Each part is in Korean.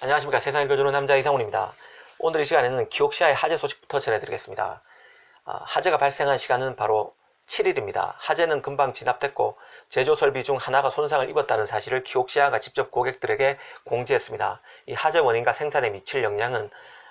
안녕하십니까. 세상 읽어주는 남자 이상훈입니다. 오늘 이 시간에는 키옥시아의 화재 소식부터 전해드리겠습니다. 화재가 발생한 시간은 바로 7일입니다. 화재는 금방 진압됐고 제조 설비 중 하나가 손상을 입었다는 사실을 키옥시아가 직접 고객들에게 공지했습니다. 이 화재 원인과 생산에 미칠 영향은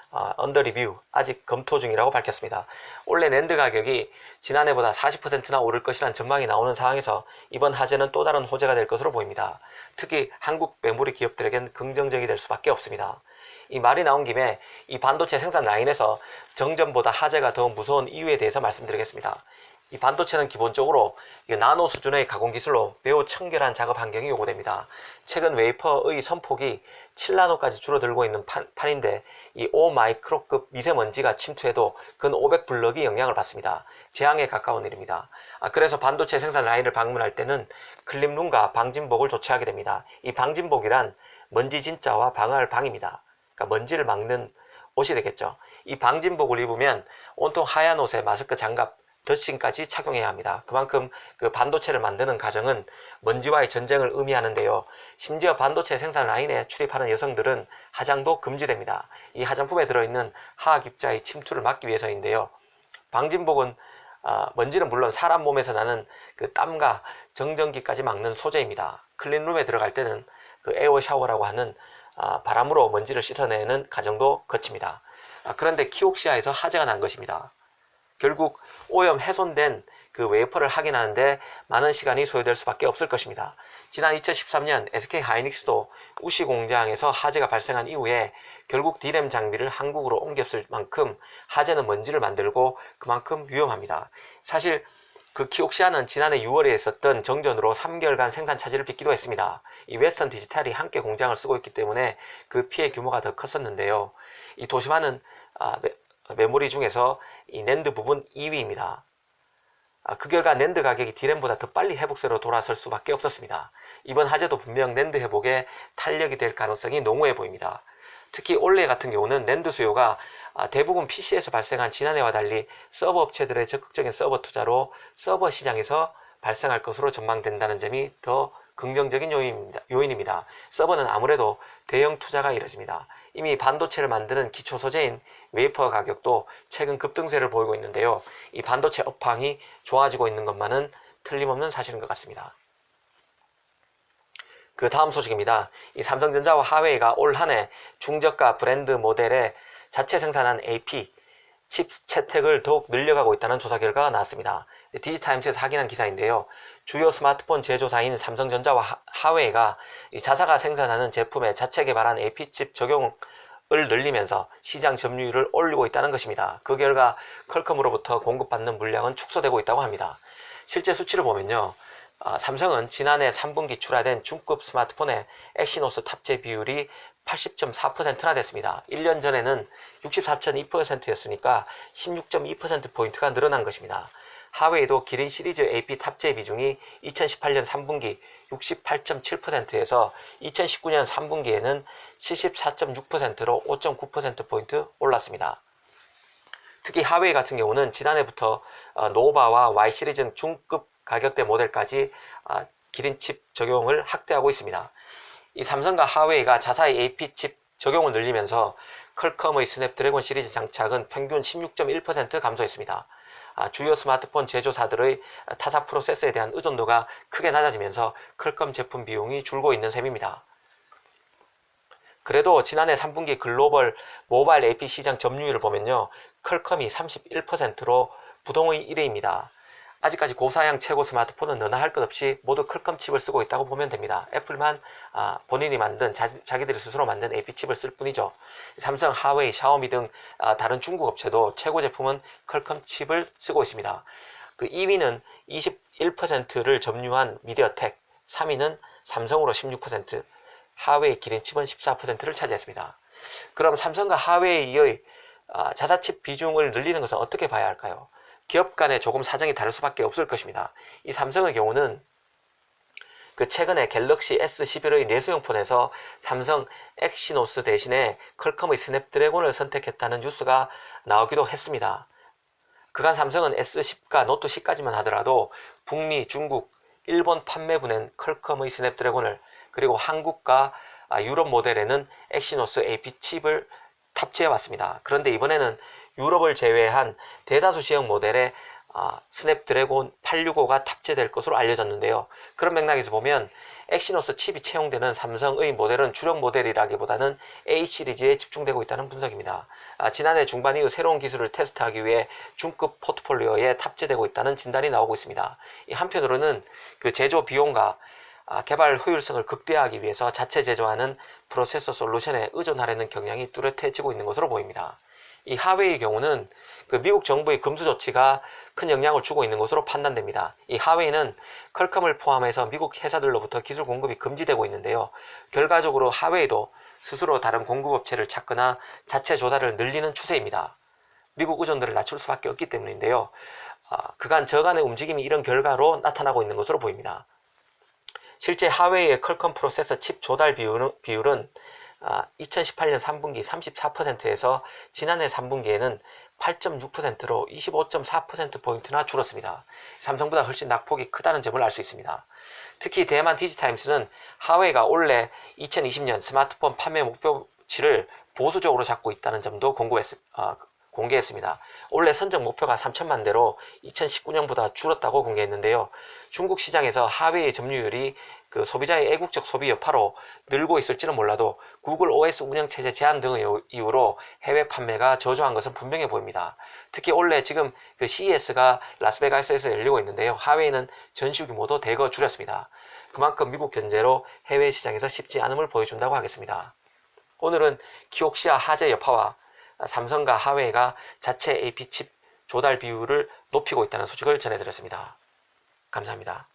언더 리뷰, 아직 검토 중이라고 밝혔습니다. 올해 낸드 가격이 지난해보다 40%나 오를 것이란 전망이 나오는 상황에서 이번 화재는 또 다른 호재가 될 것으로 보입니다. 특히 한국 메모리 기업들에겐 긍정적이 될 수밖에 없습니다. 이 말이 나온 김에 이 반도체 생산 라인에서 정전보다 화재가 더 무서운 이유에 대해서 말씀드리겠습니다. 이 반도체는 기본적으로 나노 수준의 가공 기술로 매우 청결한 작업 환경이 요구됩니다. 최근 웨이퍼의 선폭이 7나노까지 줄어들고 있는 판인데 이 5마이크로급 미세먼지가 침투해도 근 500블럭이 영향을 받습니다. 재앙에 가까운 일입니다. 그래서 반도체 생산 라인을 방문할 때는 클린룸과 방진복을 조치하게 됩니다. 이 방진복이란 먼지 진짜와 방어할 방입니다. 그러니까 먼지를 막는 옷이 되겠죠. 이 방진복을 입으면 온통 하얀 옷에 마스크, 장갑, 더싱까지 착용해야 합니다. 그만큼 그 반도체를 만드는 과정은 먼지와의 전쟁을 의미하는데요. 심지어 반도체 생산 라인에 출입하는 여성들은 화장도 금지됩니다. 이 화장품에 들어있는 화학 입자의 침투를 막기 위해서인데요. 방진복은 먼지는 물론 사람 몸에서 나는 그 땀과 정전기까지 막는 소재입니다. 클린룸에 들어갈 때는 그 에어 샤워라고 하는 바람으로 먼지를 씻어내는 과정도 거칩니다. 그런데 키옥시아에서 화재가 난 것입니다. 결국 오염 훼손된 그 웨이퍼를 확인하는데 많은 시간이 소요될 수밖에 없을 것입니다. 지난 2013년 SK 하이닉스도 우시 공장에서 화재가 발생한 이후에 결국 D램 장비를 한국으로 옮겼을 만큼 화재는 먼지를 만들고 그만큼 위험합니다. 사실 그 키옥시아는 지난해 6월에 있었던 정전으로 3개월간 생산 차질을 빚기도 했습니다. 이 웨스턴 디지털이 함께 공장을 쓰고 있기 때문에 그 피해 규모가 더 컸었는데요. 이 도시마는 메모리 중에서 이 낸드 부분 2위입니다. 그 결과 낸드 가격이 D램보다 더 빨리 회복세로 돌아설 수밖에 없었습니다. 이번 화재도 분명 낸드 회복에 탄력이 될 가능성이 농후해 보입니다. 특히 올해 같은 경우는 낸드 수요가 대부분 PC에서 발생한 지난해와 달리 서버 업체들의 적극적인 서버 투자로 서버 시장에서 발생할 것으로 전망된다는 점이 더 긍정적인 요인입니다. 서버는 아무래도 대형 투자가 이뤄집니다. 이미 반도체를 만드는 기초 소재인 웨이퍼 가격도 최근 급등세를 보이고 있는데요. 이 반도체 업황이 좋아지고 있는 것만은 틀림없는 사실인 것 같습니다. 그 다음 소식입니다. 이 삼성전자와 화웨이가 올 한해 중저가 브랜드 모델의 자체 생산한 AP 칩 채택을 더욱 늘려가고 있다는 조사 결과가 나왔습니다. 디지타임스에서 확인한 기사인데요. 주요 스마트폰 제조사인 삼성전자와 화웨이가 이 자사가 생산하는 제품에 자체 개발한 AP칩 적용을 늘리면서 시장 점유율을 올리고 있다는 것입니다. 그 결과 퀄컴으로부터 공급받는 물량은 축소되고 있다고 합니다. 실제 수치를 보면요. 삼성은 지난해 3분기 출하된 중급 스마트폰의 엑시노스 탑재 비율이 80.4%나 됐습니다. 1년 전에는 64.2%였으니까 16.2%포인트가 늘어난 것입니다. 하웨이도 기린 시리즈 AP 탑재 비중이 2018년 3분기 68.7%에서 2019년 3분기에는 74.6%로 5.9%포인트 올랐습니다. 특히 하웨이 같은 경우는 지난해부터 노바와 Y 시리즈 중급 가격대 모델까지 기린칩 적용을 확대하고 있습니다. 이 삼성과 하웨이가 자사의 AP칩 적용을 늘리면서 퀄컴의 스냅드래곤 시리즈 장착은 평균 16.1% 감소했습니다. 주요 스마트폰 제조사들의 타사 프로세서에 대한 의존도가 크게 낮아지면서 퀄컴 제품 비용이 줄고 있는 셈입니다. 그래도 지난해 3분기 글로벌 모바일 AP 시장 점유율을 보면요. 퀄컴이 31%로 부동의 1위입니다. 아직까지 고사양 최고 스마트폰은 너나 할 것 없이 모두 퀄컴 칩을 쓰고 있다고 보면 됩니다. 애플만 본인이 만든 자기들이 스스로 만든 AP칩을 쓸 뿐이죠. 삼성, 하웨이, 샤오미 등 다른 중국 업체도 최고 제품은 퀄컴 칩을 쓰고 있습니다. 그 2위는 21%를 점유한 미디어텍, 3위는 삼성으로 16%, 하웨이 기린칩은 14%를 차지했습니다. 그럼 삼성과 하웨이의 자사칩 비중을 늘리는 것은 어떻게 봐야 할까요? 기업 간에 조금 사정이 다를 수밖에 없을 것입니다. 이 삼성의 경우는 그 최근에 갤럭시 S11의 내수형 폰에서 삼성 엑시노스 대신에 퀄컴의 스냅드래곤을 선택했다는 뉴스가 나오기도 했습니다. 그간 삼성은 S10과 노트 10까지만 하더라도 북미, 중국, 일본 판매분엔 퀄컴의 스냅드래곤을 그리고 한국과 유럽 모델에는 엑시노스 AP 칩을 탑재해 왔습니다. 그런데 이번에는 유럽을 제외한 대다수 시형 모델에 스냅드래곤 865가 탑재될 것으로 알려졌는데요. 그런 맥락에서 보면 엑시노스 칩이 채용되는 삼성의 모델은 주력 모델이라기보다는 A 시리즈에 집중되고 있다는 분석입니다. 지난해 중반 이후 새로운 기술을 테스트하기 위해 중급 포트폴리오에 탑재되고 있다는 진단이 나오고 있습니다. 한편으로는 그 제조 비용과 개발 효율성을 극대화하기 위해서 자체 제조하는 프로세서 솔루션에 의존하려는 경향이 뚜렷해지고 있는 것으로 보입니다. 이 하웨이의 경우는 그 미국 정부의 금수 조치가 큰 영향을 주고 있는 것으로 판단됩니다. 이 하웨이는 퀄컴을 포함해서 미국 회사들로부터 기술 공급이 금지되고 있는데요. 결과적으로 하웨이도 스스로 다른 공급업체를 찾거나 자체 조달을 늘리는 추세입니다. 미국 의존도를 낮출 수밖에 없기 때문인데요. 그간 저간의 움직임이 이런 결과로 나타나고 있는 것으로 보입니다. 실제 하웨이의 퀄컴 프로세서 칩 조달 비율은 2018년 3분기 34%에서 지난해 3분기에는 8.6%로 25.4%포인트나 줄었습니다. 삼성보다 훨씬 낙폭이 크다는 점을 알 수 있습니다. 특히 대만 디지타임스는 하웨이가 올해 2020년 스마트폰 판매 목표치를 보수적으로 잡고 있다는 점도 공개했습니다. 올해 선적 목표가 3천만 대로 2019년보다 줄었다고 공개했는데요. 중국 시장에서 하웨이의 점유율이 그 소비자의 애국적 소비 여파로 늘고 있을지는 몰라도 구글 OS 운영체제 제한 등의 이유로 해외 판매가 저조한 것은 분명해 보입니다. 특히 올해 지금 그 CES가 라스베가스에서 열리고 있는데요. 하웨이는 전시 규모도 대거 줄였습니다. 그만큼 미국 견제로 해외 시장에서 쉽지 않음을 보여준다고 하겠습니다. 오늘은 키옥시아 화재 여파와 삼성과 하웨이가 자체 AP 칩 조달 비율을 높이고 있다는 소식을 전해드렸습니다. 감사합니다.